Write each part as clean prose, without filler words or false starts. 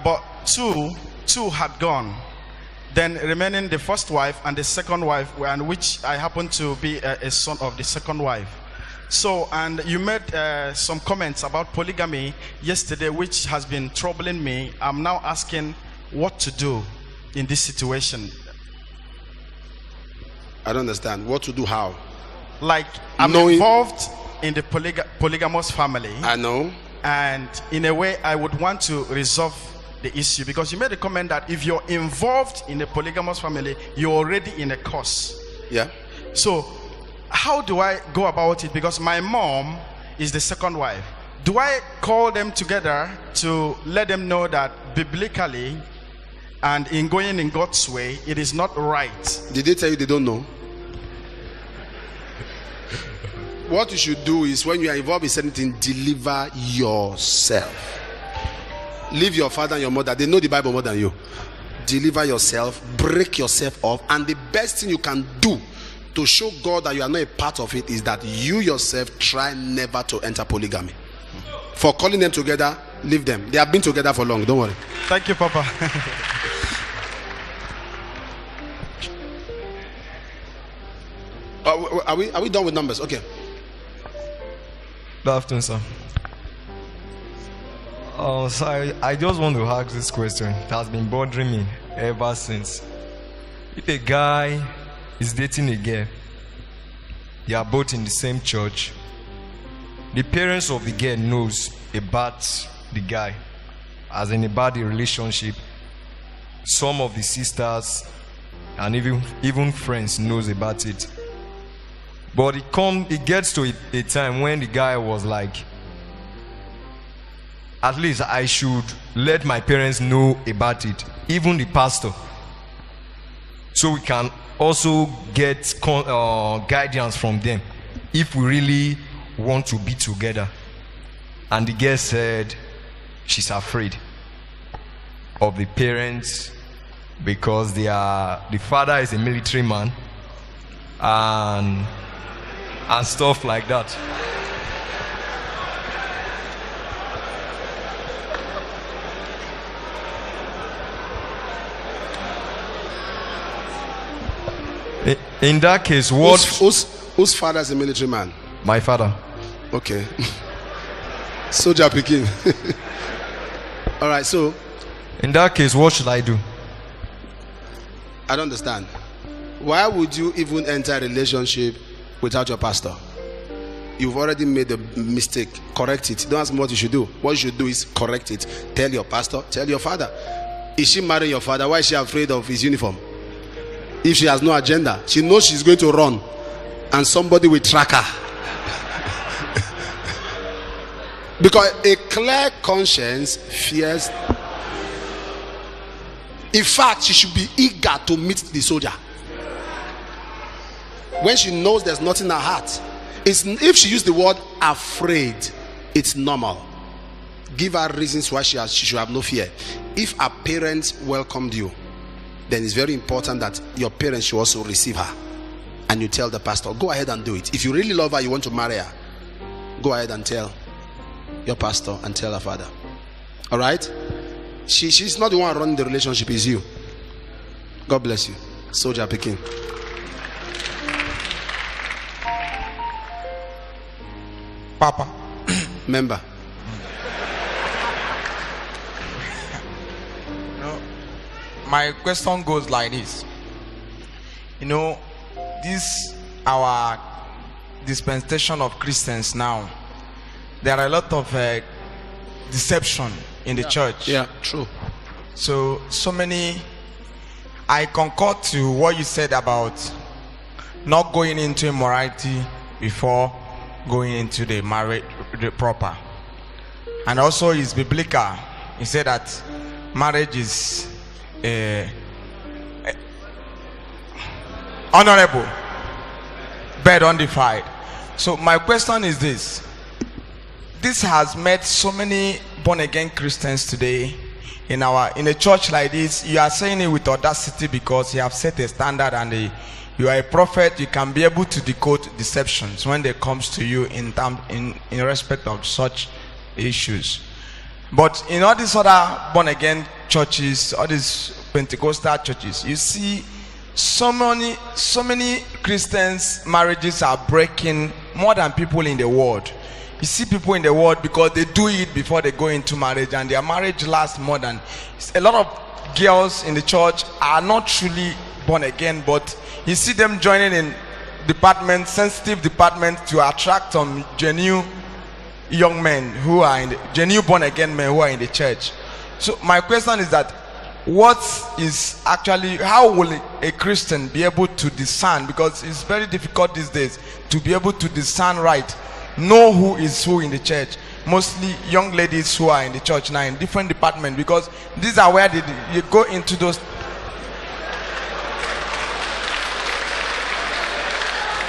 but two had gone. Then remaining the first wife and the second wife, and which I happen to be a son of the second wife. So, and you made some comments about polygamy yesterday, which has been troubling me. I'm now asking what to do in this situation. I don't understand. What to do, how? Like, I'm involved in the polygamous family. I know. And in a way, I would want to resolve the issue, because you made a comment that if you're involved in a polygamous family, you're already in a curse. Yeah. So how do I go about it? Because my mom is the second wife. Do I call them together to let them know that biblically and in going in God's way, it is not right? Did they tell you they don't know? What you should do is, when you are involved in something, deliver yourself. Leave your father and your mother. They know the Bible more than you. Deliver yourself, break yourself off, and the best thing you can do to show God that you are not a part of it is that you yourself try never to enter polygamy. For calling them together, leave them. They have been together for long. Don't worry. Thank you, Papa. Are we done with numbers? Okay. Good afternoon, sir. So I just want to ask this question. It has been bothering me ever since. If a guy is dating a girl, they are both in the same church, the parents of the girl knows about the guy, as in about the relationship. Some of the sisters and even friends knows about it. But it gets to a time when the guy was like, at least I should let my parents know about it, even the pastor, so we can also get guidance from them if we really want to be together. And the girl said she's afraid of the parents because the father is a military man and stuff like that. In that case, whose father is a military man? My father. Okay. Soldier Peking. All right, so in that case, what should I do? I don't understand. Why would you even enter a relationship without your pastor? You've already made a mistake. Correct it. Don't ask me what you should do. What you should do is correct it. Tell your pastor, tell your father. Is she marrying your father? Why is she afraid of his uniform? If she has no agenda, she knows she's going to run and somebody will track her. Because a clear conscience fears. In fact, she should be eager to meet the soldier when she knows there's nothing in her heart. If she used the word afraid, it's normal. Give her reasons why she should have no fear. If her parents welcomed you, then it's very important that your parents should also receive her. And you tell the pastor, go ahead and do it. If you really love her, you want to marry her, go ahead and tell your pastor and tell her father. All right? She's not the one running the relationship, it's you. God bless you. Soldier Peking. Papa. Member. My question goes like this. This our dispensation of Christians now, there are a lot of deception in the church. Yeah, true. So many. I concur to what you said about not going into immorality before going into the marriage proper, and also it's biblical. He said that marriage is honorable, bed undefiled. So my question is this: this has made so many born-again Christians today in a church like this. You are saying it with audacity because you have set a standard, and you are a prophet. You can be able to decode deceptions when they comes to you in respect of such issues. But in all these other born again churches, all these Pentecostal churches, you see so many Christians marriages are breaking more than people in the world. You see people in the world because they do it before they go into marriage, and their marriage lasts more than a lot of girls in the church are not truly born again, but you see them joining in departments, sensitive departments, to attract some genuine young men who are in the genuine born again men who are in the church. So my question is that what is actually, how will a Christian be able to discern, because it's very difficult these days to be able to discern right, know who is who in the church, mostly young ladies who are in the church now in different departments, because these are where you go into those.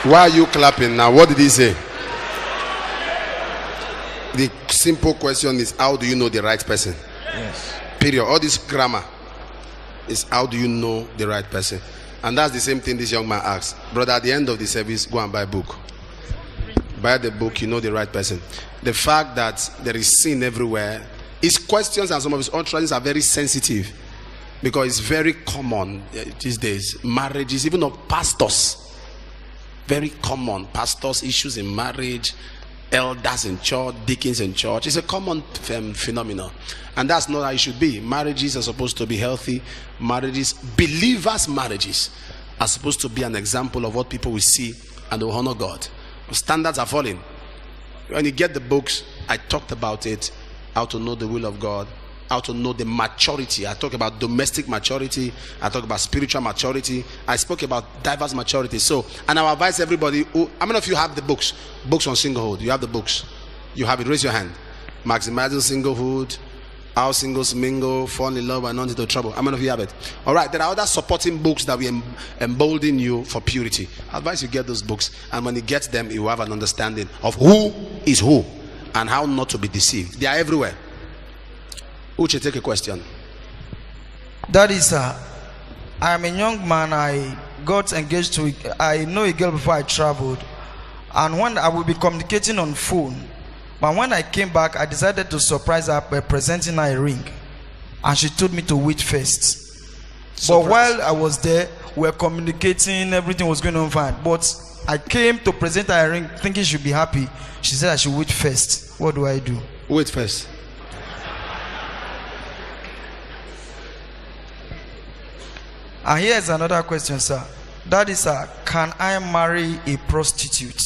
Why are you clapping now? What did he say? The simple question is, how do you know the right person? Yes. Period. All this grammar is, how do you know the right person? And that's the same thing this young man asked. Brother, at the end of the service, go and buy a book. Buy the book, you know the right person. The fact that there is sin everywhere, his questions and some of his utterances are very sensitive, because it's very common these days. Marriages, even of pastors, very common. Pastors' issues in marriage, elders in church, deacons in church. It's a common phenomenon, and that's not how it should be. Marriages are supposed to be healthy. Marriages, believers' marriages, are supposed to be an example of what people will see and will honor God. Standards are falling. When you get the books, I talked about it, how to know the will of God, how to know the maturity. I talk about domestic maturity, I talk about spiritual maturity, I spoke about diverse maturity. So, and I advise everybody who, how many of you have the books on singlehood? You have the books, you have it, raise your hand. Maximizing singlehood, how singles mingle, fall in love and not into trouble. How many of you have it? All right, there are other supporting books that will embolden you for purity. I advise you get those books, and when you get them, you will have an understanding of who is who and how not to be deceived. They are everywhere. Who should take a question? Daddy, sir, I am a young man. I got engaged to, I know a girl before I traveled, and when I will be communicating on phone, but when I came back, I decided to surprise her by presenting her a ring, and she told me to wait first. But while I was there, we were communicating, everything was going on fine. But I came to present her a ring thinking she'd be happy. She said I should wait first. What do I do? Wait first. And here's another question, sir. That is, sir, can I marry a prostitute?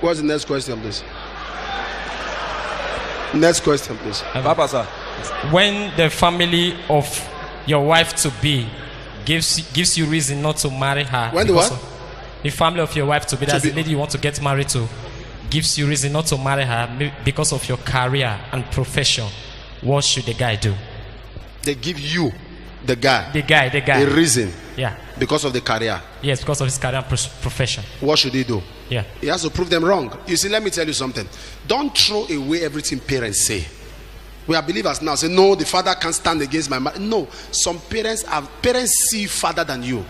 What's the next question, please? Next question, please. Papa, sir. When the family of your wife to be gives you reason not to marry her, when the what? The family of your wife to be, that's the lady you want to get married to, gives you reason not to marry her because of your career and profession, what should the guy do? They give you, the guy, a reason. Yeah. Because of the career. Yes, because of his career and profession. What should he do? Yeah. He has to prove them wrong. You see, let me tell you something. Don't throw away everything parents say. We are believers now. Say, no, the father can't stand against my mother. No, some parents see farther than you.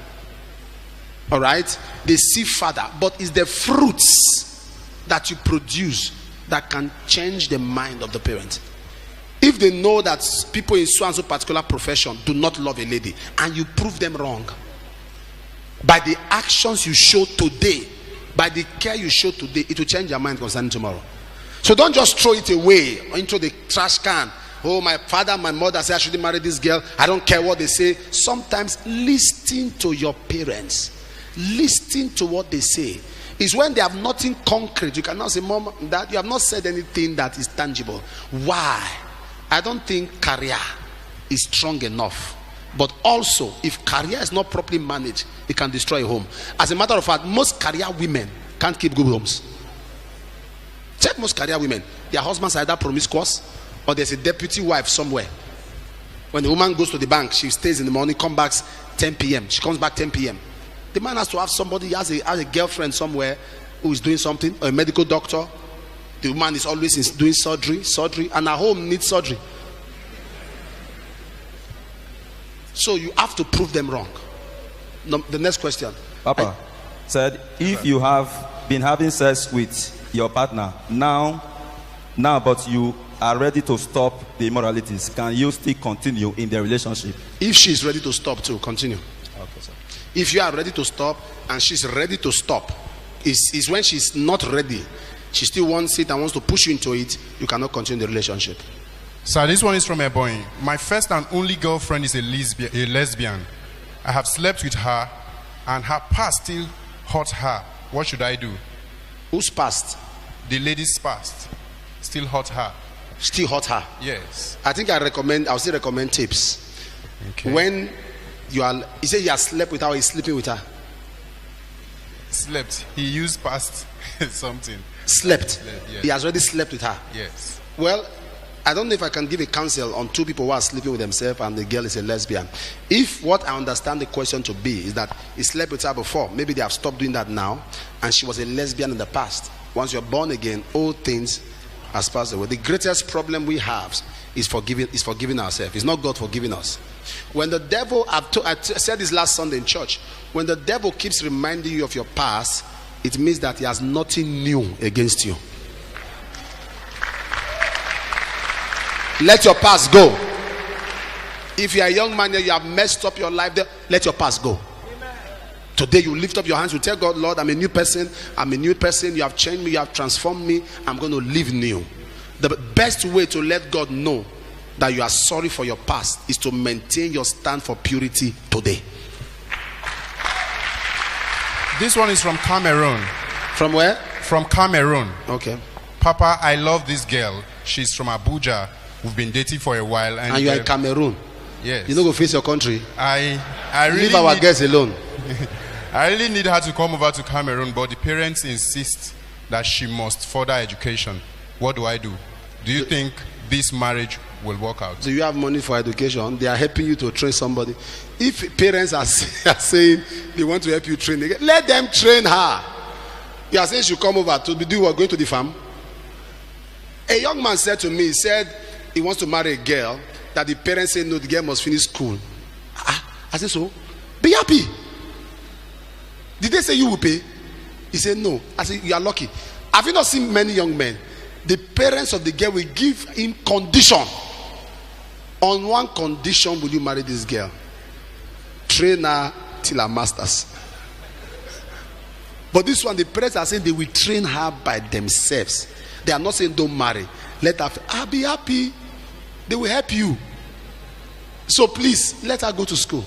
All right? They see farther. But it's the fruits that you produce that can change the mind of the parent. If they know that people in so and so particular profession do not love a lady, and you prove them wrong by the actions you show today, by the care you show today, it will change your mind concerning tomorrow. So don't just throw it away into the trash can. Oh, my father, my mother said I shouldn't marry this girl. I don't care what they say. Sometimes listen to your parents. Listen to what they say. It's when they have nothing concrete. You cannot say, Mom, Dad, you have not said anything that is tangible. Why? I don't think career is strong enough. But also, if career is not properly managed, it can destroy a home. As a matter of fact, most career women can't keep good homes. Check most career women. Their husbands are either promiscuous, or there's a deputy wife somewhere. When the woman goes to the bank, she stays in the morning, comes back 10 p.m. She comes back 10 p.m. The man has to have somebody, has a girlfriend somewhere who is doing something, or a medical doctor. The woman is always doing surgery, and her home needs surgery. So you have to prove them wrong. The next question. Papa said, if you have been having sex with your partner now, but you are ready to stop the immoralities, can you still continue in the relationship? If she is ready to stop too, continue. Okay, sir. If you are ready to stop and she's ready to stop, is when she's not ready, she still wants it and wants to push you into it, you cannot continue the relationship. So this one is from Ebony. My first and only girlfriend is a lesbian. I have slept with her and her past still hurts her. What should I do? Whose past? The lady's past still hurt her. Still hurt her? Yes. I think I'll still recommend tips. Okay. When you say you have slept with her or he's sleeping with her? Slept. He used past something. Slept. Yes. He has already slept with her. Yes. Well, I don't know if I can give a counsel on two people who are sleeping with themselves and the girl is a lesbian. If what I understand the question to be is that he slept with her before, maybe they have stopped doing that now, and she was a lesbian in the past. Once you're born again, all things has passed away. The greatest problem we have is forgiving ourselves. It's not God forgiving us. When the devil, I said this last Sunday in church, when the devil keeps reminding you of your past, it means that he has nothing new against you. Let your past go. If you are a young man and you have messed up your life, let your past go. Amen. Today you lift up your hands, you tell God, Lord, I'm a new person. You have changed me, you have transformed me. I'm going to live new. The best way to let God know that you are sorry for your past is to maintain your stand for purity today. This one is from Cameroon. From where? From Cameroon. Okay. Papa, I love this girl. She's from Abuja. We've been dating for a while. And you are in Cameroon? Yes. You don't go face your country? I really leave our girls alone. I really need her to come over to Cameroon, but the parents insist that she must further education. What do I do? Do you think this marriage will work out? Do you have money for education? They are helping you to train somebody. If parents are saying they want to help you train, let them train her. You are saying she should come over to do what? Going to the farm? A young man said to me, he said he wants to marry a girl that the parents say no, the girl must finish school. I said, so be happy. Did they say you will pay? He said no. I said, you are lucky. Have you not seen many young men? The parents of the girl will give him condition. On one condition will you marry this girl: train her till her masters. But this one, the parents are saying they will train her by themselves. They are not saying don't marry. Let her be happy. They will help you. So please, let her go to school.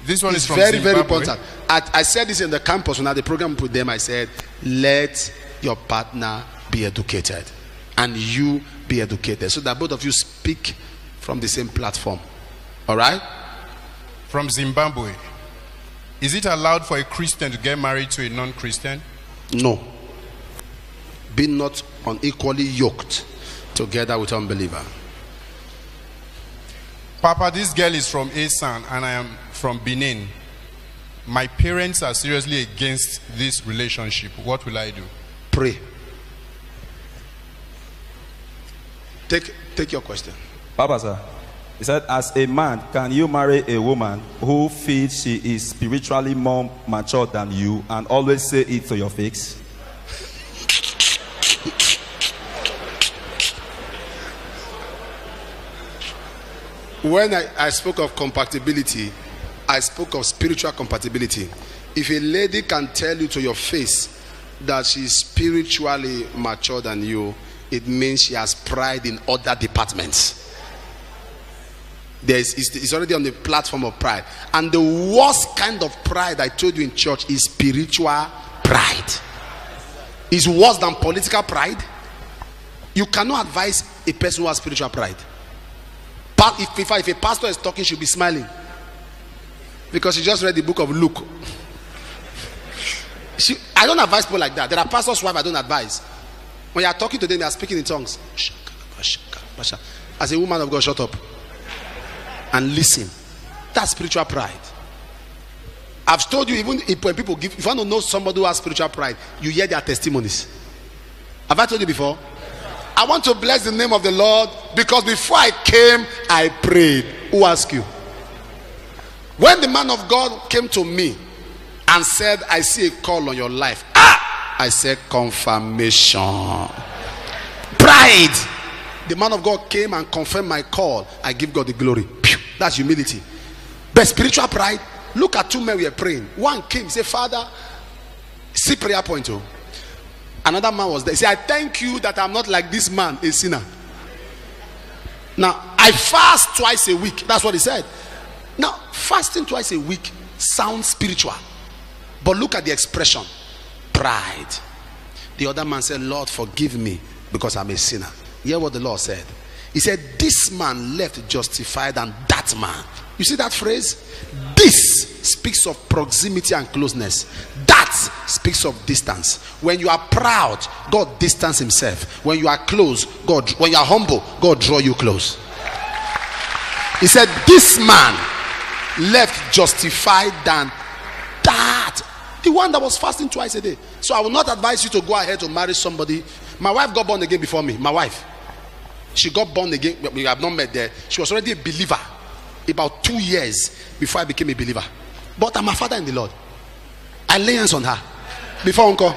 This one is from very, Zimbabwe. very important. I said this in the campus when I had the program with them. I said, let your partner be educated and you be educated, so that both of you speak from the same platform. All right? From Zimbabwe. Is it allowed for a Christian to get married to a non-Christian? No. Be not unequally yoked together with unbeliever. Papa, this girl is from Asan and I am from Benin. My parents are seriously against this relationship. What will I do? Pray. Take your question. Papa, sir, he said, as a man, can you marry a woman who feels she is spiritually more mature than you and always say it to your face? When I spoke of compatibility, I spoke of spiritual compatibility. If a lady can tell you to your face that she's spiritually mature than you, it means she has pride in other departments. It's already on the platform of pride. And the worst kind of pride I told you in church is spiritual pride. It's worse than political pride. You cannot advise a person who has spiritual pride. If a pastor is talking, she'll be smiling because she just read the book of Luke. I don't advise people like that. There are pastors' wives I don't advise. When you are talking to them, they are speaking in tongues. As a woman of God, shut up and listen. That's spiritual pride. I've told you, even when people give, if you want to know somebody who has spiritual pride, you hear their testimonies. Have I told you before? I want to bless the name of the Lord because before I came, I prayed. Who asked you? When the man of God came to me and said, I see a call on your life. I said, confirmation. Pride. The man of God came and confirmed my call. I give God the glory. That's humility. But spiritual pride, look at two men we are praying. One came, say, Father, see prayer point. Oh. Another man was there. He said, I thank you that I'm not like this man, a sinner. Now, I fast twice a week. That's what he said. Now, fasting twice a week sounds spiritual. But look at the expression. Pride. The other man said, Lord, forgive me because I'm a sinner. Hear what the Lord said. He said, this man left justified than that man. You see that phrase? This speaks of proximity and closeness. That speaks of distance. When you are proud, God distance himself. When you are close, when you are humble, God draw you close. He said, this man left justified than that. The one that was fasting twice a day. So I will not advise you to go ahead to marry somebody. My wife got born again before me. My wife. She got born again. We have not met there. She was already a believer about 2 years before I became a believer. But I'm a father in the Lord. I lay hands on her before uncle.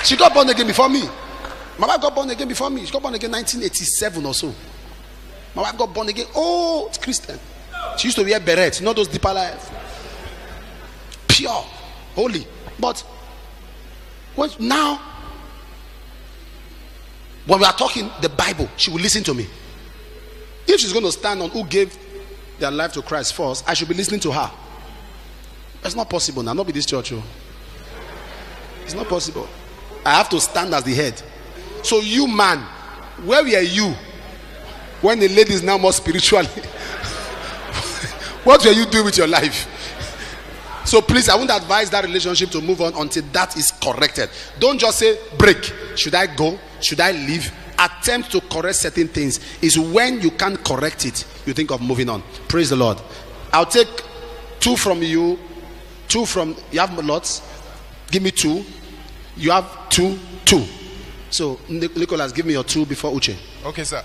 She got born again before me. My wife got born again before me. She got born again 1987 or so. My wife got born again. Oh, it's Christian. She used to wear beret. You know those deeper life. Pure, holy. But now, when we are talking the Bible, she will listen to me. If she's going to stand on who gave their life to Christ first, I should be listening to her. It's not possible now. Not be this church. Oh. It's not possible. I have to stand as the head. So you man, where were you when the lady is now more spiritually? What were you doing with your life? So please, I won't advise that relationship to move on until that is corrected. Don't just say break. Should I go? Should I leave? Attempt to correct certain things. Is when you can't correct it, you think of moving on. Praise the Lord. I'll take 2 from you, 2 from you. Have lots. Give me 2. You have 2. So Nicholas, give me your 2 before Uche. Okay, sir.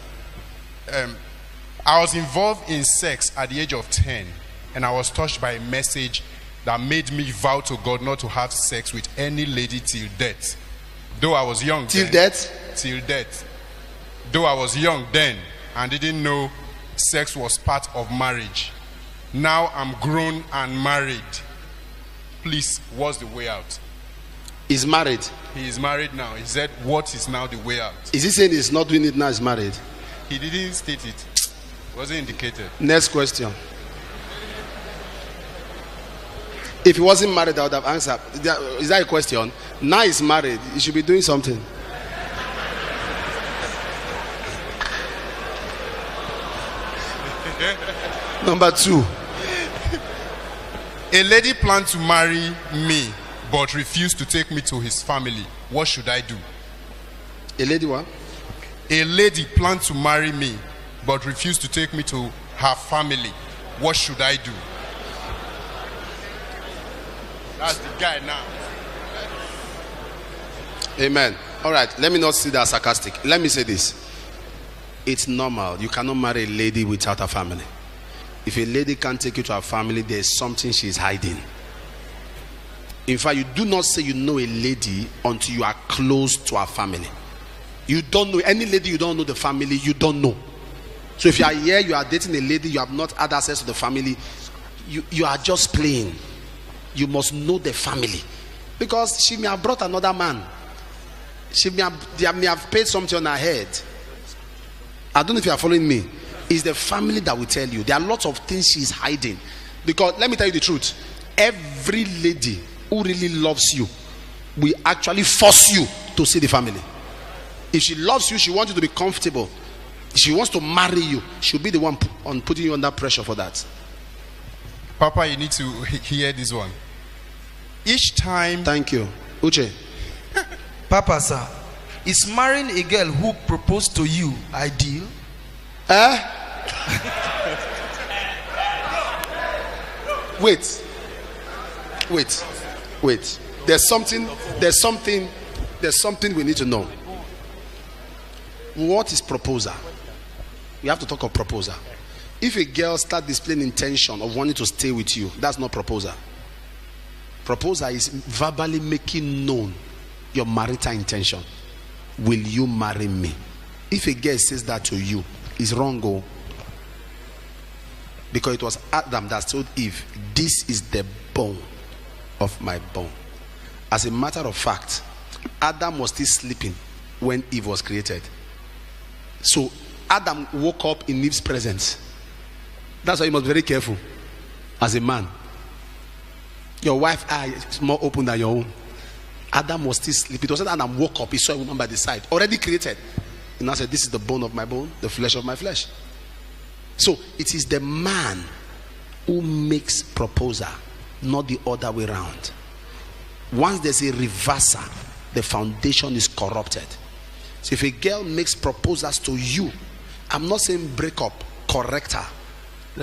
I was involved in sex at the age of 10, and I was touched by a message that made me vow to God not to have sex with any lady till death. Though I was young till then, death? Till death. Though I was young then and didn't know sex was part of marriage. Now I'm grown and married. Please, what's the way out? He's married. He is married now. He said, what is now the way out? Is he saying he's not doing it now he's married? He didn't state it. Wasn't indicated. Next question. If he wasn't married, I would have answered. Is that a question? Now he's married. He should be doing something. Number 2. A lady planned to marry me but refused to take me to his family. What should I do? A lady what? A lady planned to marry me but refused to take me to her family. What should I do? That's the guy now. Amen. All right, let me not see that sarcastic. Let me say this. It's normal. You cannot marry a lady without a family. If a lady can't take you to her family, there's something she's hiding. In fact, you do not say you know a lady until you are close to her family. You don't know any lady, you don't know the family, you don't know. So if you are here, you are dating a lady, you have not had access to the family, you are just playing. You must know the family, because she may have brought another man. They may have paid something on her head. I don't know if you are following me. It's the family that will tell you. There are lots of things she's hiding. Because let me tell you the truth. Every lady who really loves you will actually force you to see the family. If she loves you, she wants you to be comfortable. If she wants to marry you, she'll be the one putting you under pressure for that. Papa, you need to hear this one. Each time. Thank you. Uche. Papa, sir, is marrying a girl who proposed to you ideal? Wait. there's something we need to know. What is proposal? We have to talk of proposal. If a girl starts displaying intention of wanting to stay with you, that's not proposal. Proposal is verbally making known your marital intention. Will you marry me? If a girl says that to you, it's wrong. Oh. Because it was Adam that told Eve, this is the bone of my bone. As a matter of fact, Adam was still sleeping when Eve was created. So Adam woke up in Eve's presence. That's why you must be very careful as a man. Your wife's eye is more open than your own. Adam was still sleeping. It was Adam woke up, he saw a woman by the side, already created. And I said, this is the bone of my bone, the flesh of my flesh. So it is the man who makes proposal, not the other way around. Once there's a reversal, the foundation is corrupted. So if a girl makes proposals to you, I'm not saying break up, correct her.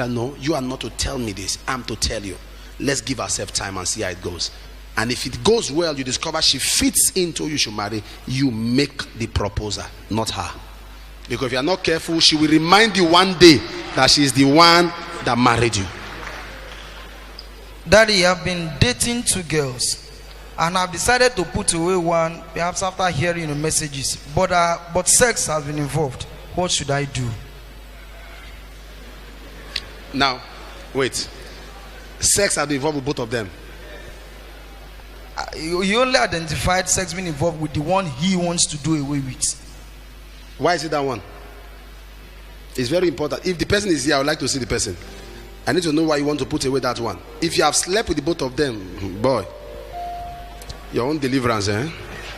No, you are not to tell me this, I'm to tell you. Let's give ourselves time and see how it goes. And if it goes well, you discover she fits into who you should marry, you make the proposal, not her. Because if you are not careful, she will remind you one day that she is the one that married you. Daddy, I've been dating 2 girls, and I've decided to put away one, perhaps after hearing the messages. But sex has been involved. What should I do? Now, wait. Sex has been involved with both of them. You only identified sex being involved with the one he wants to do away with. Why is it that one? It's very important. If the person is here, I would like to see the person. I need to know why you want to put away that one. If you have slept with the both of them, boy, your own deliverance, eh?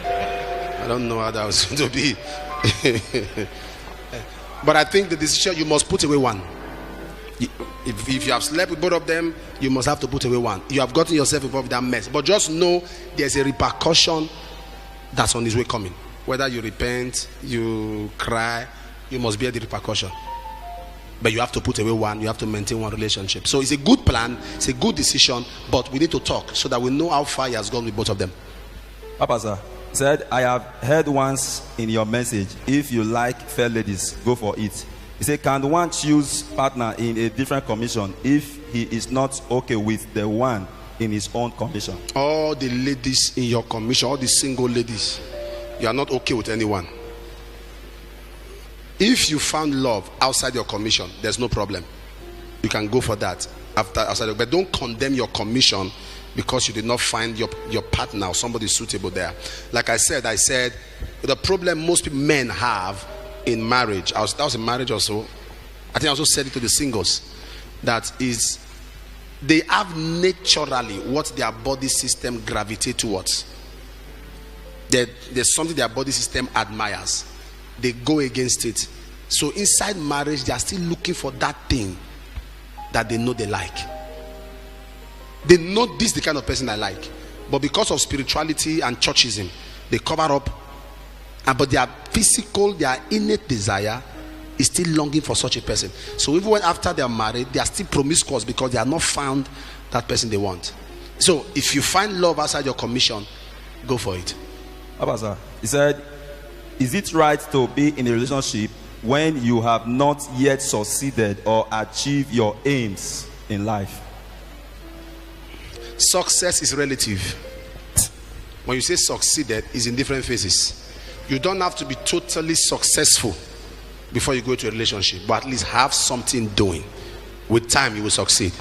I don't know how that was going to be. But I think the decision, you must put away one. If you have slept with both of them, you must have to put away one. You have gotten yourself involved with that mess. But just know there's a repercussion that's on its way coming. Whether you repent, you cry, you must bear the repercussion. But you have to put away one. You have to maintain one relationship. So it's a good plan. It's a good decision. But we need to talk so that we know how far he has gone with both of them. Papa, sir, said, I have heard once in your message, if you like fair ladies, go for it. He said, can one choose partner in a different commission if he is not okay with the one in his own commission? All the ladies in your commission, all the single ladies, you are not okay with anyone. If you found love outside your commission, there's no problem. You can go for that outside. But don't condemn your commission because you did not find your partner or somebody suitable there. Like I said the problem most men have in marriage, that was in marriage also, I think I also said it to the singles, that is, they have naturally what their body system gravitate towards. There's something their body system admires. They go against it. So inside marriage, they are still looking for that thing that they know they like. They know this is the kind of person I like. But because of spirituality and churchism, they cover up. But their physical, their innate desire is still longing for such a person. So even when after they are married, they are still promiscuous because they are not found that person they want. So if you find love outside your commission, go for it. Papa, sir, he said, is it right to be in a relationship when you have not yet succeeded or achieved your aims in life? Success is relative. When you say succeeded, it's in different phases. You don't have to be totally successful before you go to a relationship, but at least have something doing. With time, you will succeed.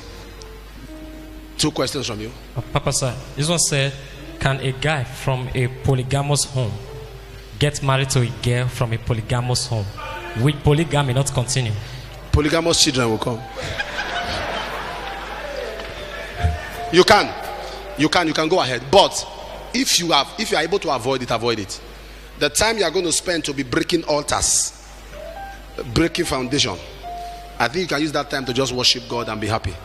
2 questions from you. Papa, sir, this one said, can a guy from a polygamous home get married to a girl from a polygamous home? Will polygamy not continue? Polygamous children will come. You can go ahead. But if you are able to avoid it, avoid it. The time you are going to spend to be breaking altars, breaking foundation, I think you can use that time to just worship God and be happy.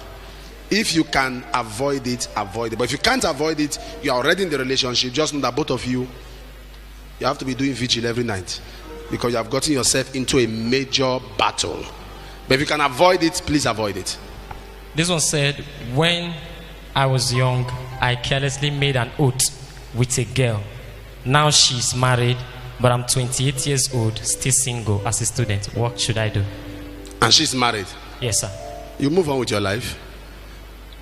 If you can avoid it, avoid it. But if you can't avoid it, you are already in the relationship. Just know that both of you have to be doing vigil every night because you have gotten yourself into a major battle. But if you can avoid it, please avoid it. This one said, when I was young, I carelessly made an oath with a girl. Now she's married, but I'm 28 years old, still single as a student. What should I do? And she's married. Yes, sir. You move on with your life.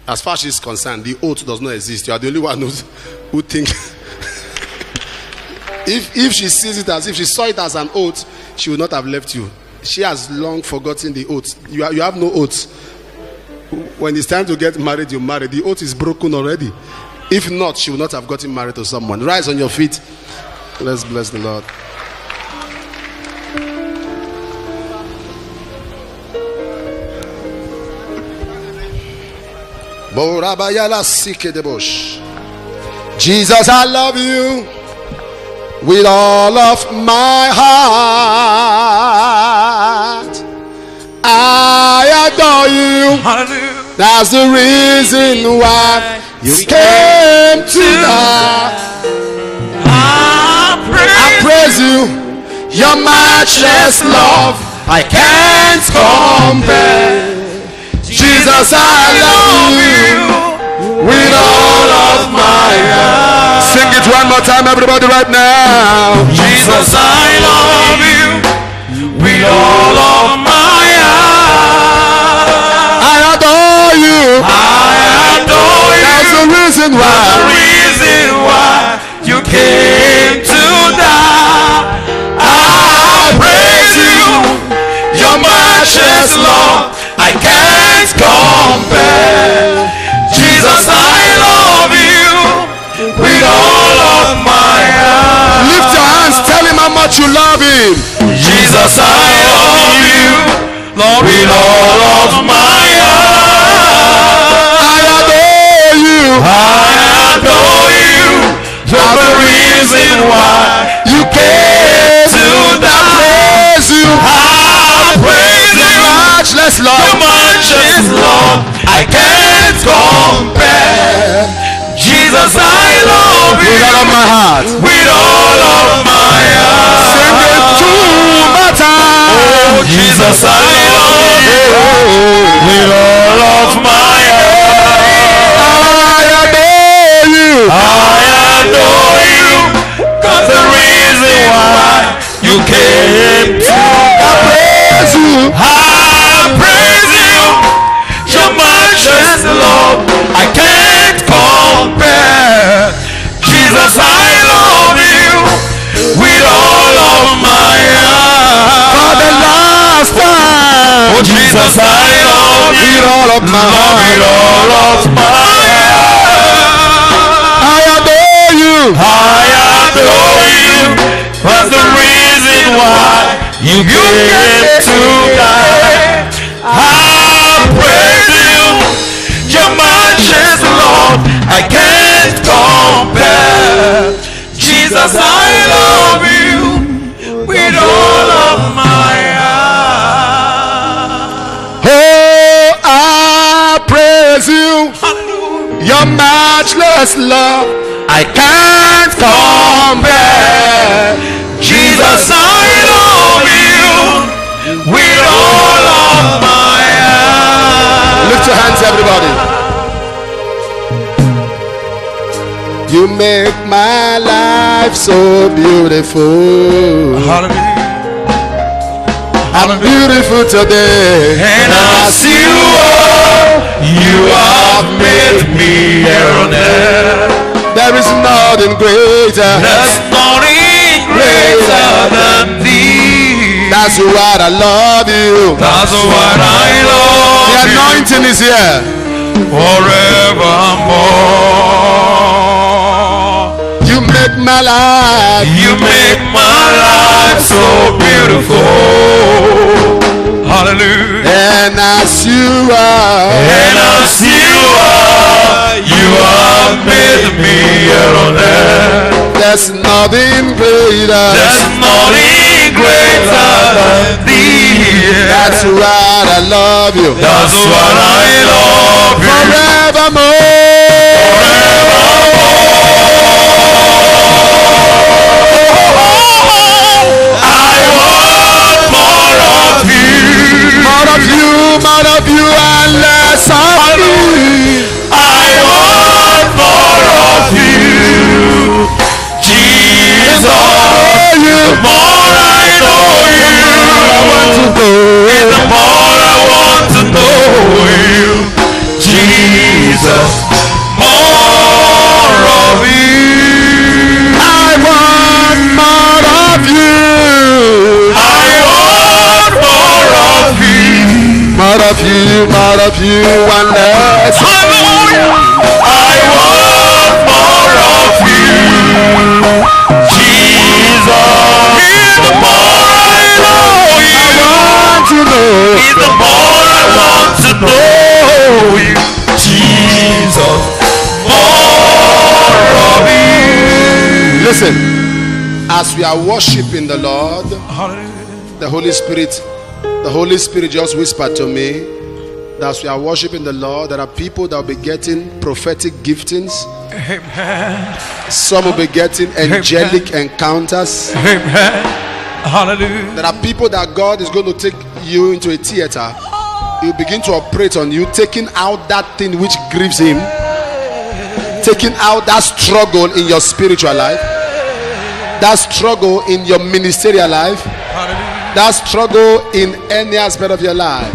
As far as she's concerned, the oath does not exist. You are the only one who think. If she sees it as, if she saw it as an oath, she would not have left you. She has long forgotten the oath. You have no oath. When it's time to get married, you marry. The oath is broken already. If not, she would not have gotten married to someone. Rise on your feet. Let's bless the Lord. Jesus, I love you with all of my heart. I adore you. Hallelujah. That's the reason why you came to die. I praise you. Your matchless love I can't compare. Jesus, I love you with all of my heart. Sing it one more time, everybody, right now. Jesus, I love you with all of my heart. I adore you. I adore you. That's the reason why. That's the reason why you came to die. I praise you. Your matchless love I can't compare. Jesus, I love you with all of my heart. Lift your hands, tell him how much you love him. Jesus, I love you, Lord, with all of my heart. I adore you. I adore you. You're the reason why you came to die. Praise you. I praise you. Matchless love. Your matchless love I can't compare. Jesus, I love you with all of my heart. With all of my heart. Sing it two more times. Oh, Jesus, I love you with all of my heart. I adore you. I adore you. 'Cause the reason why you came to praise you. I praise you. Your matchless love I can't compare. Jesus, I love you with all of my heart. For the last time. Oh, Jesus, I love you with all of my heart. With all of my heart. I adore you. I adore you. That's the reason why you came to die. I praise you. Your matchless love I can't compare. Jesus, I love you with all of my heart. Oh, I praise you. Your matchless love I can't compare. Jesus, I love you with all of my heart. Lift your hands, everybody. You make my life so beautiful. Hallelujah. I'm beautiful today. And as you are, you have made me here on earth. There is nothing greater. There's nothing greater than thee. That's why I love you. That's why I love the you. The anointing is here. Forevermore. You make my life. You make my life so beautiful. Hallelujah. And as you are. And as you are, you have made me here on earth. There's nothing greater. There's nothing greater than thee. That's why I love you. That's why I love you. I want more of you. More of you and less of me. I want more of you. The more I know you, the more I want to know you, Jesus. More of you. I want more of you. I want more of you. More of you, more of you, and less. Hallelujah. I want more of you, Jesus. The more I know you, I want to know. The more I want to know you, Jesus. More of you. Listen, as we are worshiping the Lord, the Holy Spirit just whispered to me that as we are worshiping the Lord, there are people that will be getting prophetic giftings. Amen. Some will be getting angelic encounters. Amen. Hallelujah. There are people that God is going to take you into a theater. He will begin to operate on you, taking out that thing which grieves him, taking out that struggle in your spiritual life, that struggle in your ministerial life, that struggle in any aspect of your life.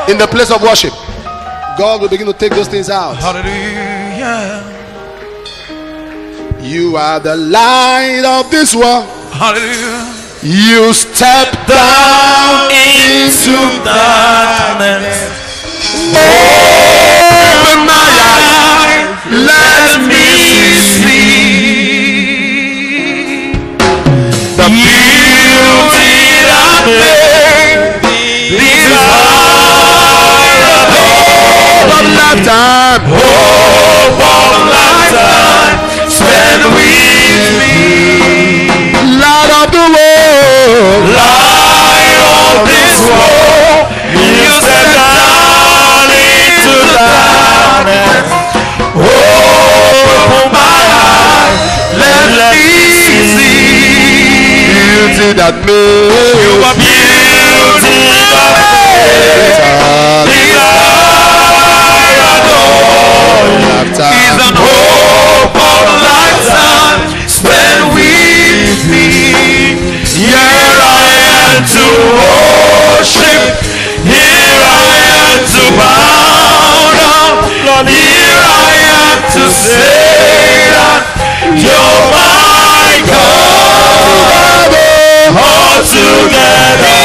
In the place of worship, God will begin to take those things out. Hallelujah. You are the light of this world. Hallelujah. You step down Into darkness. Open my eyes, Let me see the beauty that made hope of lifetime, hope of lifetime spent with me. light of the world, Light of this world, you step down into darkness. Open my eyes, let me see beauty that made you are beauty that made lifetime. is an hope of lifetime spent with me. Here I am to worship. Here I am to bow down. Lord, here I am to say that you're my God. All together,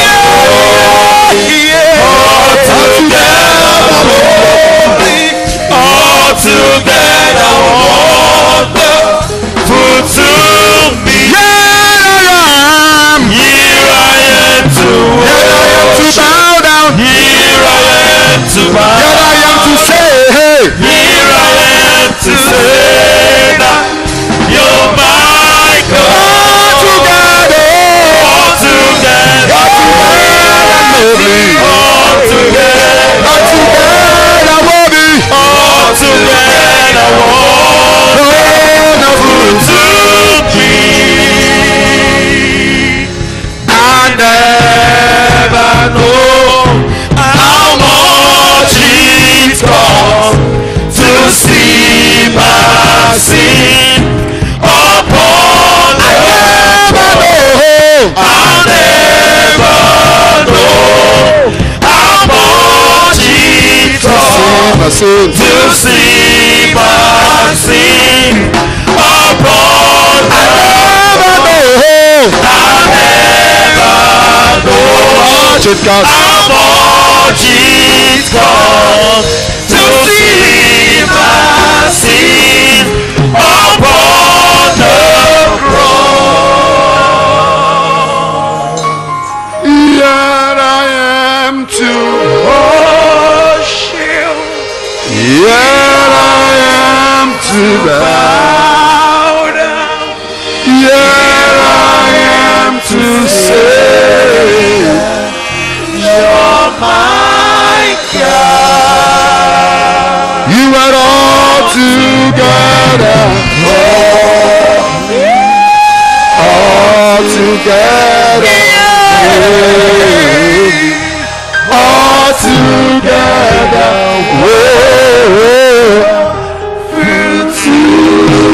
all together, wonderful to me. Here I am to bow down. Here I am to bow down. Here I am to say that you're my God. All together, all together, all together, wonderful to me. I never know how much it costs to see my sin upon the cross. I never know how much it costs to see my sin upon the cross. I never know how much it costs to see my sin upon the cross. Here I am to Worship. here I am to bow down. here I am to say You're my God. you are all together, all together, all together, whoa, to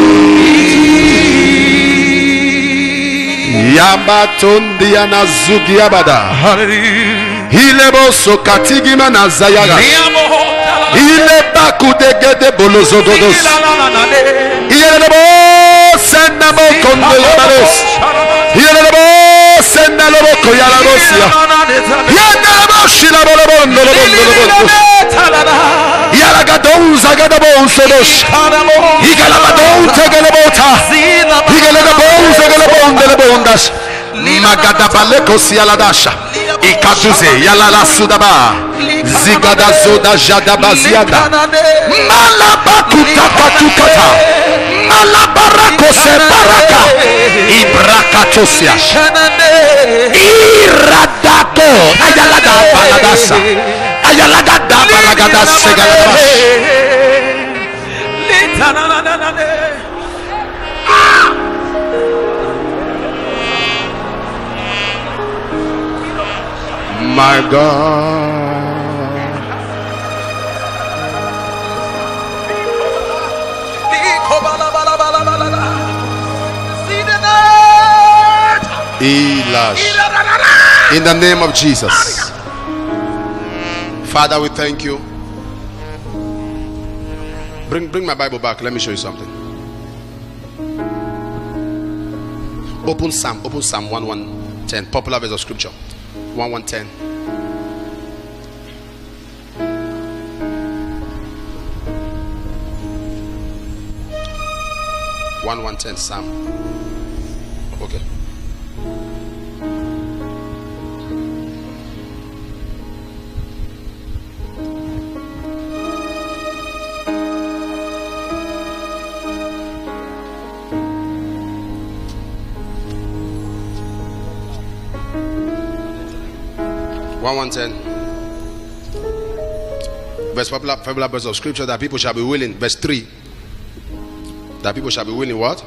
Matondi anazugiabada. Ilebo sokatigima na zayaga. Ile bakudegede bolozogodos. Ilebo senamo kondo yabaros. Ilebo senalo koyalarosia. Yanamo shilabolobondo lobondo. Yalagadon zagadabo sodos. Igalabadon tegelebota. Igalabon zegelebon delebondas. Magadabaleko sialadasha. Ikatuze yalala sudaba. Zigada zoda jadabaziada. Malabakuta patukata. Malabarako separaka. Ibrakatosiash. Iradako. Ayalada baladasa. Ayalagada baragada segaladabash. My God. In the name of Jesus. Father, we thank you. Bring my Bible back. Let me show you something. Open Psalm 1110. Popular verse of scripture. 1110. Psalm. Okay. Verse popular verse of scripture, that people shall be willing. Verse 3. That people shall be willing what?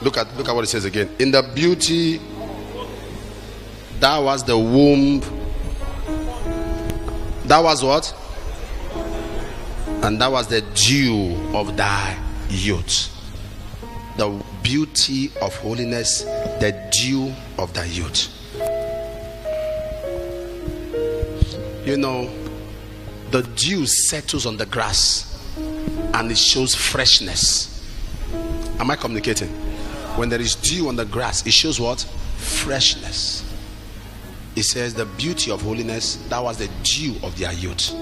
Look at what it says again. In the beauty, that was the womb. That was what? And that was the dew of thy youth. The beauty of holiness, the dew of thy youth. You know, the dew settles on the grass and it shows freshness. Am I communicating? When there is dew on the grass, it shows what? Freshness. It says the beauty of holiness, that was the dew of their youth.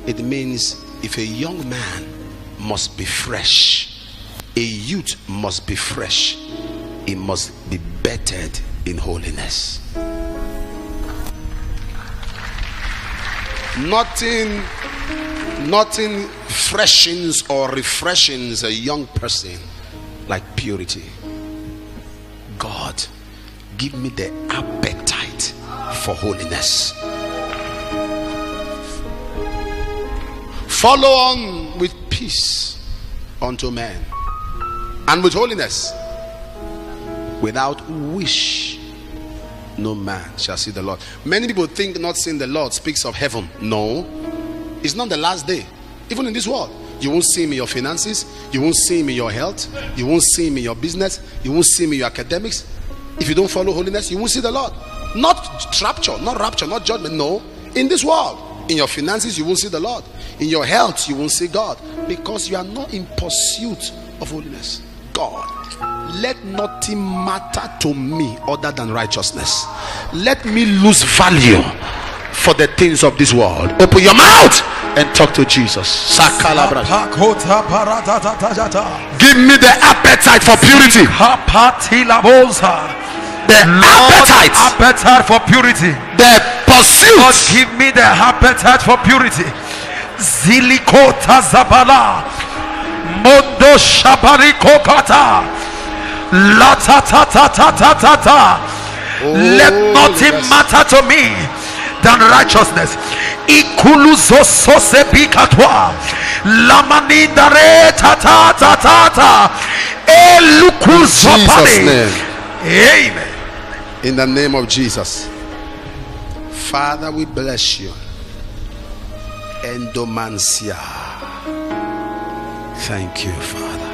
It means if a young man must be fresh, a youth must be fresh, it must be bettered in holiness. Nothing freshens or refreshes a young person like purity. God, give me the appetite for holiness. Follow on with peace unto men, and with holiness, without which no man shall see the Lord. Many people think not seeing the Lord speaks of heaven. No, it's not the last day. Even in this world, you won't see him in your finances, you won't see him in your health, you won't see him in your business, you won't see him in your academics. If you don't follow holiness, you won't see the Lord. Not rapture, not judgment. No, in this world, in your finances, you won't see the Lord. In your health, you won't see God, because you are not in pursuit of holiness. God, let nothing matter to me other than righteousness. Let me lose value for the things of this world. Open your mouth and talk to Jesus. Give me the appetite for purity. The appetite for purity. The pursuit. God, give me the appetite for purity. Zilikota zabala mondo shabariko kata la ta ta ta ta ta ta ta. Let nothing matter to me than righteousness. Ikuluzo sose bikatwa lamanindare ta ta ta ta ta elukuzopale. Amen. In the name of Jesus. Father, we bless you. Endomancia. Thank you, Father.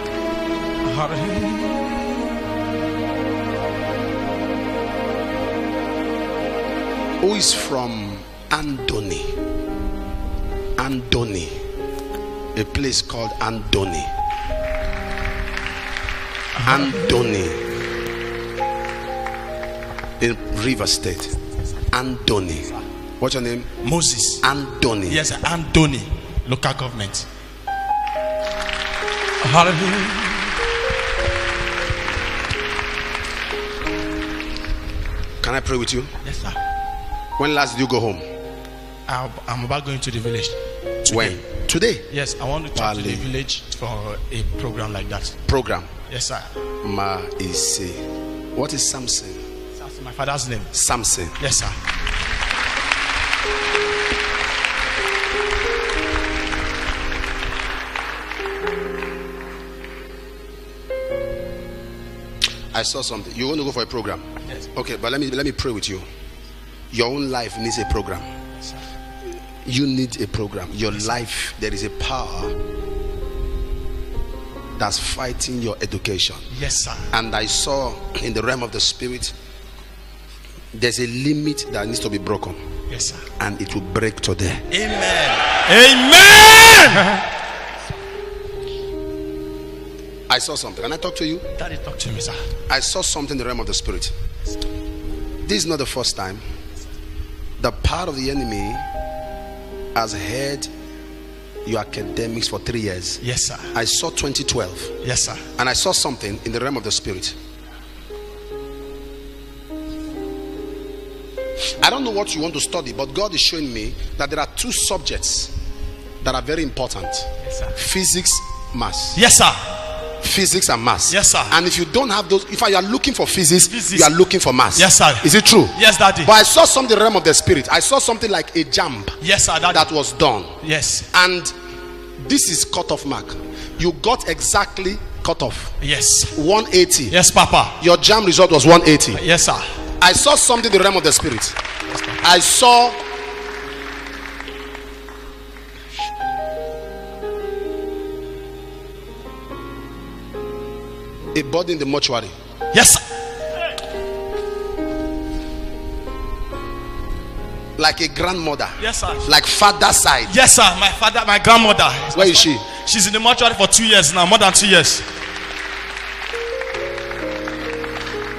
Who is from Andoni? Andoni. A place called Andoni. Andoni. In River State. Andoni. What's your name? Moses. Andoni. Yes, Andoni. Local government. Hallelujah. Can I pray with you? Yes, sir. When last did you go home? I'm about going to the village. Today. When? Today? Yes, I want to travel to the village for a program like that. Program? Yes, sir. Ma Ise. What is Samson? Samson, my father's name. Samson. Yes, sir. I saw something. You want to go for a program? Yes. Okay, but let me pray with you. Your own life needs a program. Yes, sir. You need a program. Your life, there is a power that's fighting your education. Yes, sir. And I saw in the realm of the spirit, there's a limit that needs to be broken. Yes, sir. And it will break today. Amen. Amen. I saw something. Can I talk to you? Daddy, talk to me, sir. I saw something in the realm of the spirit. This is not the first time. The power of the enemy has had your academics for 3 years. Yes, sir. I saw 2012. Yes, sir. And I saw something in the realm of the spirit. I don't know what you want to study, but God is showing me that there are 2 subjects that are very important. Yes, sir. Physics, maths. Yes, sir. Physics and maths. Yes, sir. And if you don't have those, if you are looking for physics, you are looking for maths. Yes, sir. Is it true? Yes, Daddy. But I saw something in the realm of the spirit. I saw something like a jump. Yes, sir, Daddy. That was done. Yes. And this is cut-off mark. You got exactly cut off. Yes. 180. Yes, Papa. Your jam result was 180. Yes, sir. I saw something in the realm of the spirit. Yes, I saw a body in the mortuary. Yes, sir. Like a grandmother. Yes, sir. Like father side. Yes, sir. My father, my grandmother. Where is she? She's in the mortuary for 2 years now, more than 2 years.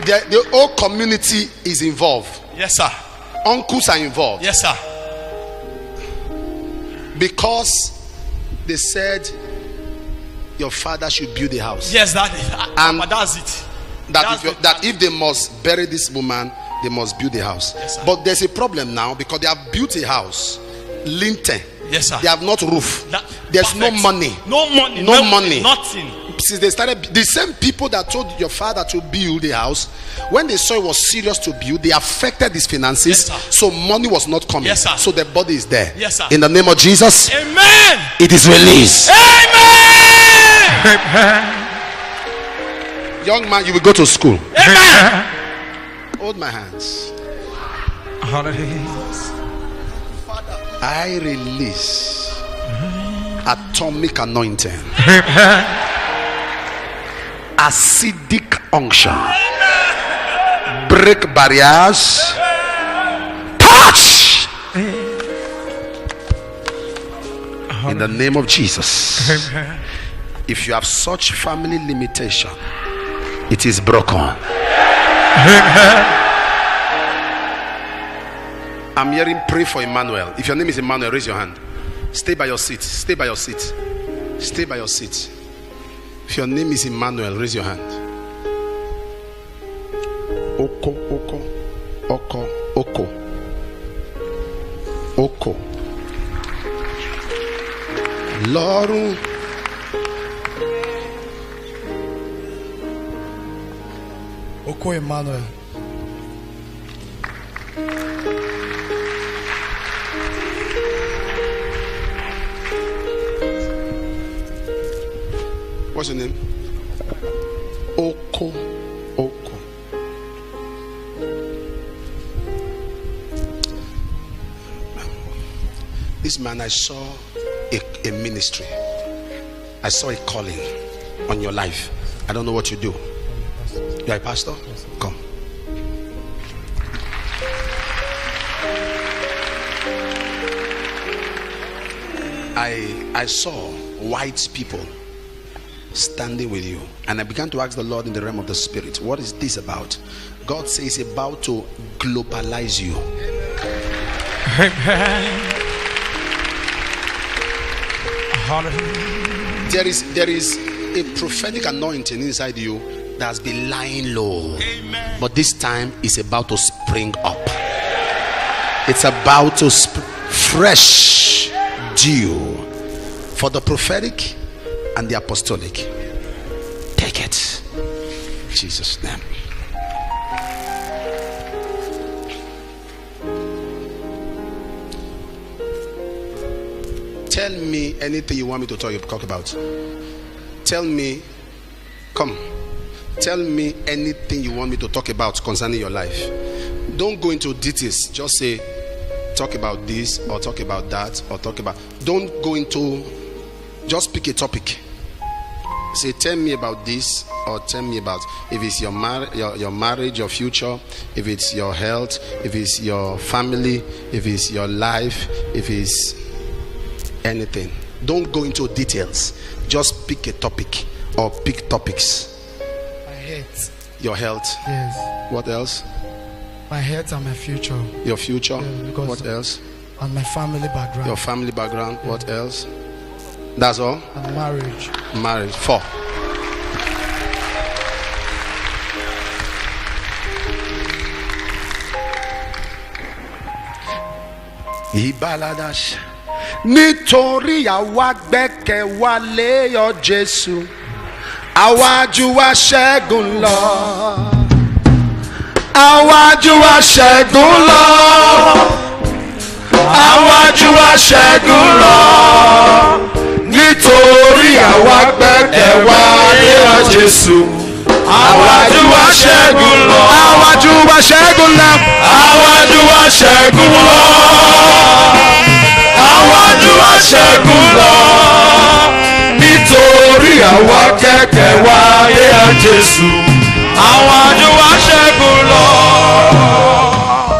The whole community is involved. Yes, sir. Uncles are involved. Yes, sir. Because they said your father should build a house. Yes, Daddy. And that's it. That if they must bury this woman, they must build a house. Yes, sir. But there's a problem now because they have built a house, lintel. Yes, sir. They have not roof. There's Perfect. no money. No money. No money. Nothing. Since they started, the same people that told your father to build a house, when they saw it was serious to build, they affected his finances. Yes, sir. So money was not coming. Yes, sir. So the body is there. Yes, sir. In the name of Jesus. Amen. It is released. Amen. Young man, you will go to school. Amen. Hold my hands. Hallelujah. I release atomic anointing, acidic unction, break barriers, touch in the name of Jesus. If you have such family limitation, it is broken. I'm hearing pray for Emmanuel. If your name is Emmanuel, raise your hand. Stay by your seat. Stay by your seat. Stay by your seat. If your name is Emmanuel, raise your hand. Oko, Oko, Oko, Oko, Oko. Lord, Oko Emmanuel. what's your name? Oko, Oko. This man, I saw a ministry. I saw a calling on your life. I don't know what you do. You are a pastor? Come. I saw white people standing with you, and I began to ask the Lord in the realm of the spirit, what is this about? God says he's about to globalize you. There is a prophetic anointing inside you that has been lying low. Amen. But this time it's about to spring up. It's about to fresh dew for the prophetic and the apostolic. Take it in Jesus' name. Tell me anything you want me to talk about. Tell me, come. Tell me anything you want me to talk about concerning your life. Don't go into details. Just say, talk about this or talk about that or talk about. Don't go into. Just pick a topic. Say, tell me about this or tell me about. If it's your marriage, your future. If it's your health. If it's your family. If it's your life. If it's anything. Don't go into details. Just pick a topic or pick topics. My health. Your health. Yes. What else? My health and my future. Your future. Yes, what else? And my family background. Your family background. Yes. What else? That's all? And marriage. Marriage. 4. Ibaladash. Nítorí àwa gbẹ́kẹ̀ wa lé ọ Jésù, àwa jù wá ṣẹ́gun lọ. Àwa jù wá ṣẹ́gun lọ. Àwa jù wá ṣẹ́gun lọ. Nítorí àwa gbẹ́kẹ̀ wa lé ọ Jésù, àwa jù wá ṣẹ́gun lọ. Àwa jù wá ṣẹ́gun lọ. Àwa jù wá ṣẹ́gun lọ. Àwájú aṣẹ́gun lọ, nítorí àwa kẹ̀kẹ́ wáyé Jésù. Àwájú aṣẹ́gun lọ.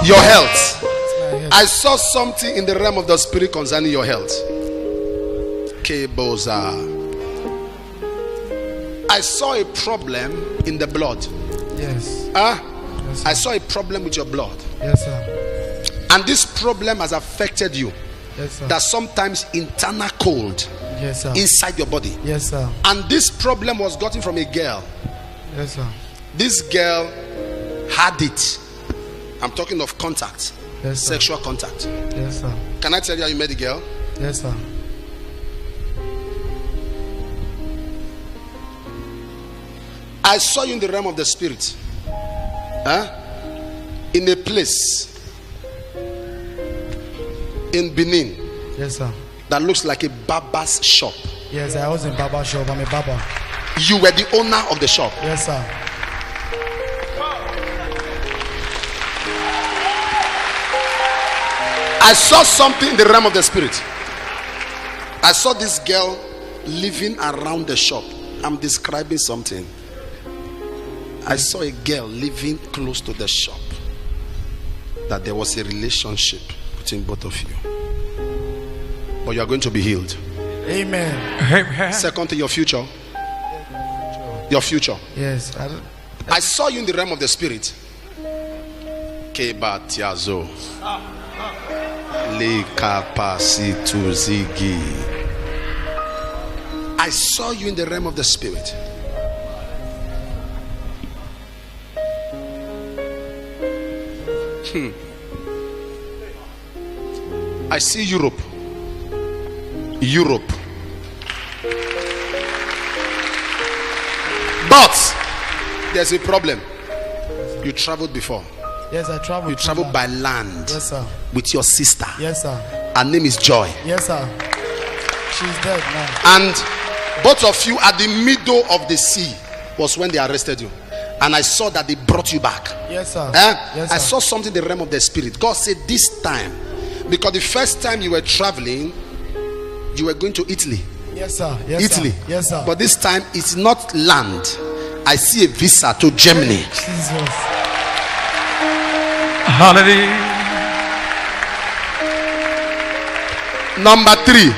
Your health. I saw something in the realm of the spirit concerning your health. Keboza. I saw a problem in the blood. Yes. Yes, I saw a problem with your blood. Yes, sir. And this problem has affected you. Yes, sir. That sometimes internal cold, yes, sir, inside your body. Yes, sir. And this problem was gotten from a girl. Yes, sir. This girl had it. I'm talking of contact. Yes, sir. Sexual contact. Yes, sir. Can I tell you how you met the girl? Yes, sir. I saw you in the realm of the spirit. In a place in Benin. Yes, sir. That looks like a barber's shop. Yes, I was in barber shop. I'm a barber. You were the owner of the shop. Yes, sir. I saw something in the realm of the spirit. I saw this girl living around the shop. I'm describing something. I saw a girl living close to the shop. That there was a relationship between both of you. But you are going to be healed. Amen. Amen. Second to your future. Your future. Yes. I saw you in the realm of the spirit. Kebatiazo. I saw you in the realm of the spirit. I see Europe. But there's a problem. You traveled before. Yes, I traveled. You traveled by land. Yes, sir. With your sister. Yes, sir. Her name is Joy. Yes, sir. She's dead now. And both of you at the middle of the sea was when they arrested you. And I saw that they brought you back. Yes, sir. Yes, sir. I saw something in the realm of the spirit. God said this time, because the first time you were traveling, you were going to Italy. Yes, sir. Yes, Italy. Sir. Yes, sir. But this time it's not land. I see a visa to Germany. Jesus. Hallelujah. Number 3.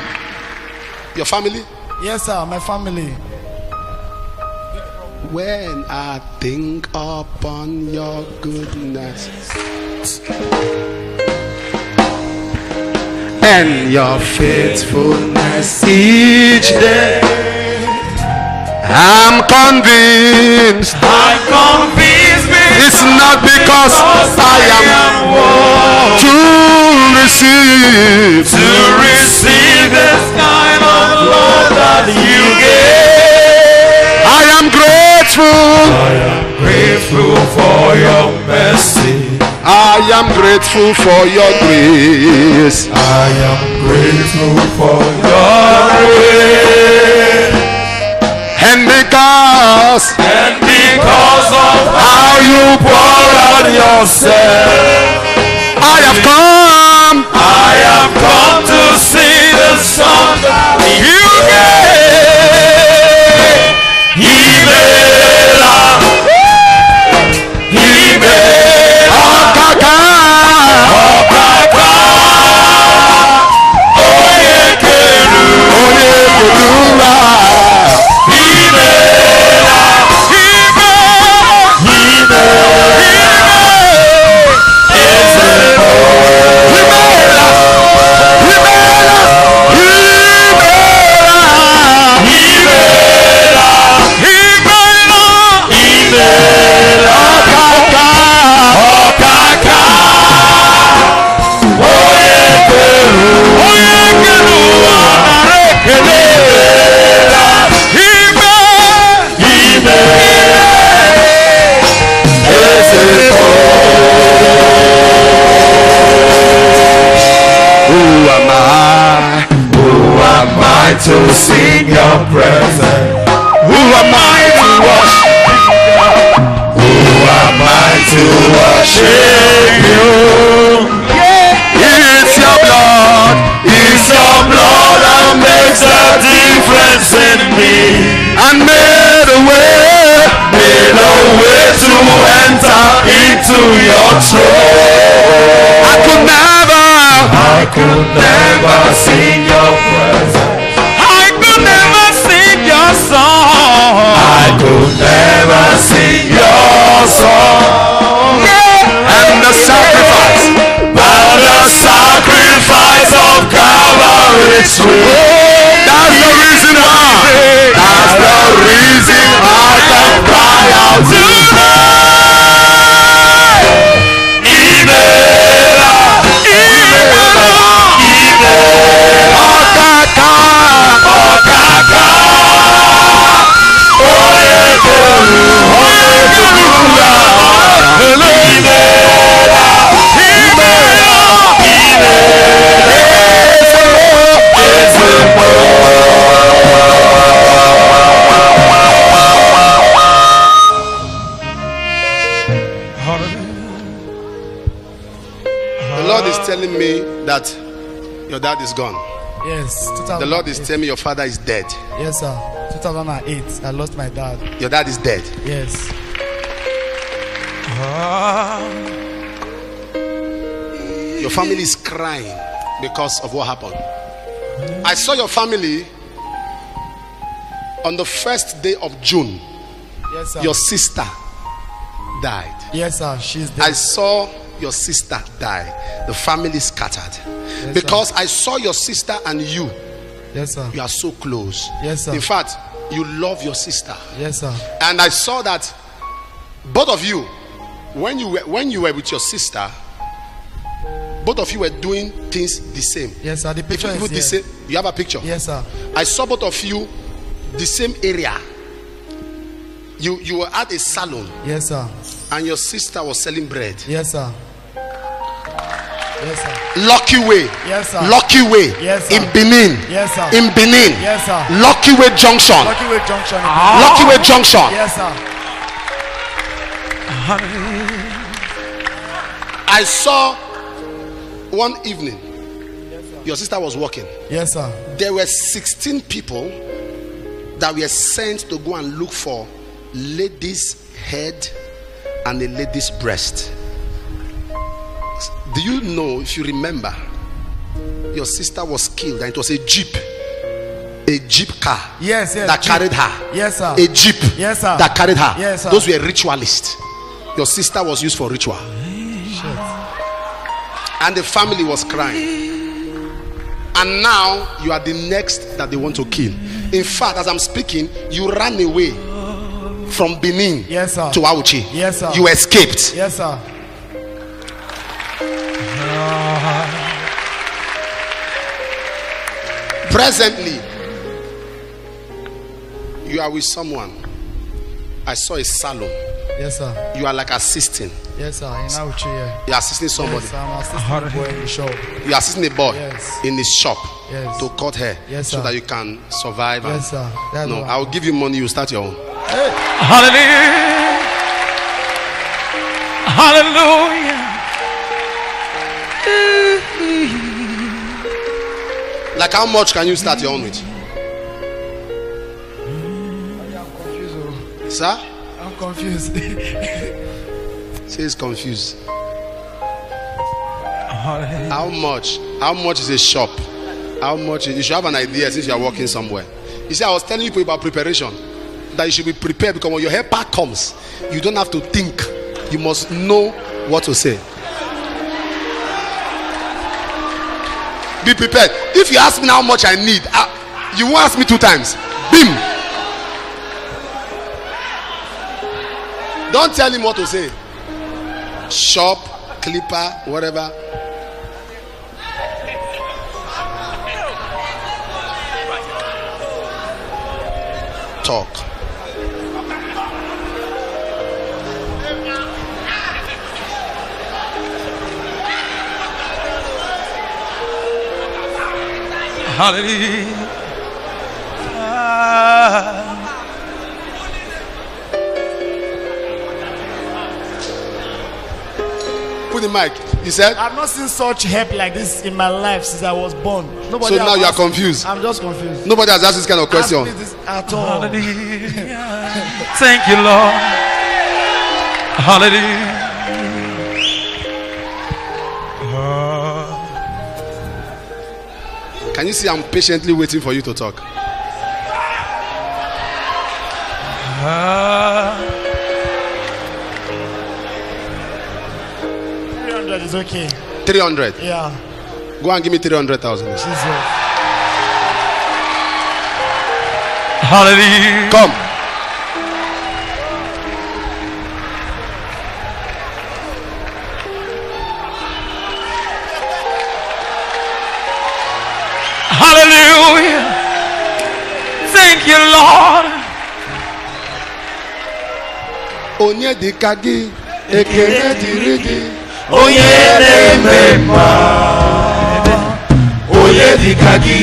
Your family? Yes, sir. My family. When I think upon your goodness and your faithfulness each day, I'm convinced. It's not because I am to receive this kind of love that you gave. I am grateful for your mercy. I am grateful for your grace. I am grateful for your grace. And because of how you pour out yourself, I have come to sing the song that you gave. To sing your presence. Who am I to worship? Who am I to worship you? It's your blood that makes a difference in me, and made a way to enter into your throne. I could never sing your presence. I could never sing your song. And the sacrifice of Calvary tree. That's the reason why. That's the reason I can cry out tonight. The Lord is telling me that your dad is gone. Yes. The Lord is telling me your father is dead. Yes, sir. 2008, I lost my dad. Your dad is dead. Yes. Your family is crying because of what happened. I saw your family on the first day of June. Yes, sir. Your sister died. Yes, sir. She's dead. I saw your sister die. The family scattered. Yes, because sir. I saw your sister and you. Yes, sir. You are so close. Yes, sir. In fact, you love your sister. Yes, sir. And I saw that both of you, when you were with your sister, both of you were doing things the same. Yes, sir. The picture If you is put the here. same, you have a picture. Yes, sir. I saw both of you the same area. You were at a salon. Yes, sir. And your sister was selling bread. Yes, sir. Yes, sir. Lucky Way. Yes, sir. Lucky Way. Yes, sir. In Benin. Yes, sir. In Benin. Yes, sir. Lucky Way Junction. Lucky Way Junction. Lucky Way Junction. Yes, sir. I saw one evening. Your sister was walking. Yes, sir. There were 16 people that were sent to go and look for lady's head and a lady's breast. Do you know, if you remember, your sister was killed and it was a jeep a jeep car Yes, yes. that Jeep. carried her. Yes, sir. A jeep Yes, sir. that carried her. Yes, sir. Those were ritualists. Your sister was used for ritual. And the family was crying. And now you are the next that they want to kill. In fact, as I'm speaking, you ran away from Benin Yes, sir. to Auchi. Yes, sir. You escaped. Yes, sir. Presently, you are with someone. I saw a salon. Yes, sir. You are like assisting. Yes, sir. In Auchi, yeah. You are assisting somebody. Yes, I'm assisting the boy in the shop. You are assisting a boy Yes. in his shop Yes. to cut hair Yes, so sir. that you can survive. Yes, sir. That's No, what- I will give you money. You start your own. Hallelujah. Hallelujah. Like how much can you start your own with? Sir? I'm confused. Say he's confused. How much? How much is a shop? How much? You should have an idea since you are working somewhere. You see, I was telling people about preparation. That you should be prepared because when your hair pack comes, you don't have to think. You must know what to say. Be prepared. If you ask me how much I need, you won't ask me 2 times. Bim. Don't tell him what to say. Shop, clipper, whatever. Talk. Hallelujah. Put the mic. You said? I've not seen such help like this in my life since I was born. So now you are confused. I'm just confused. Nobody has asked this kind of question. Ask me this at all. Thank you, Lord. Hallelujah. Can you see I'm patiently waiting for you to talk? 300 is okay. 300. Yeah. Go and give me 300,000. Jesus. Hallelujah. Come. Hallelujah. Thank you, Lord. Onye dịka gị, ekele dịrị gị. Onye na-eme mma. Onye dịka gị,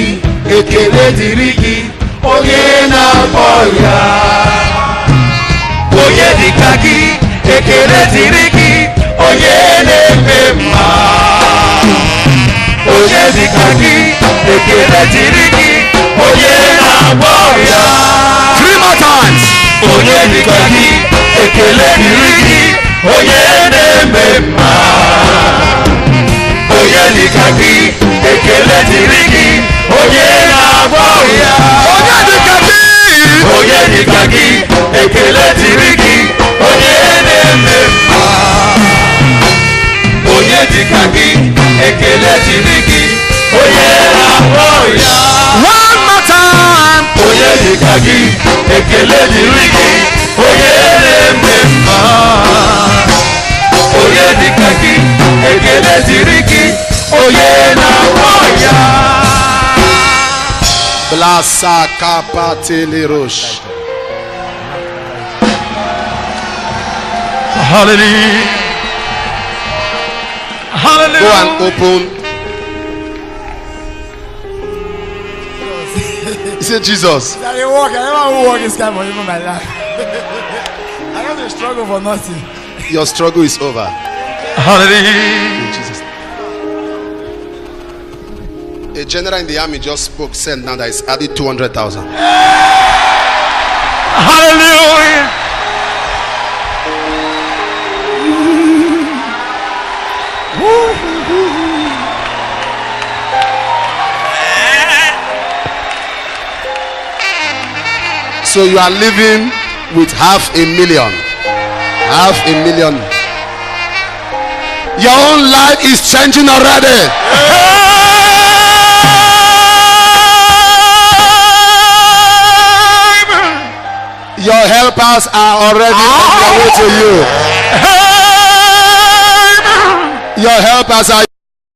ekele dịrị gị. Onye na-agwọ ya. Onye dịka gị, ekele dịrị gị. Onye na-eme mma. Onye dịka gị, ekele dịrị gị. Onye na-agwọ ya. 3 more times. Onye dịka gị, ekele dịrị gị. Onye na-eme mma. Onye dịka gị, ekele dịrị gị. Onye na-agwọ ya. Onye dịka gị. Onye dịka gị, ekele dịrị gị. Onye na-eme mma. Onye dịka gị, ekele dịrị gị. Onye na-agwọ ya. One more time. Onye dịka gị, ekele dịrị gị. Onye na-eme mma. Onye dịka gị, ekele dịrị gị. Onye na-agwọ ya. Blasa kapatelerosh. Hallelujah. Hallelujah. Go and open. He said, Jesus. I didn't walk. I never walk this kind of in my life. I don't have to struggle for nothing. Your struggle is over. Hallelujah. Jesus. A general in the army just spoke, said now that it's added 200,000. Hallelujah. So you are living with $500,000. $500,000. Your own life is changing already. Your helpers are already on their way to you. Your helpers are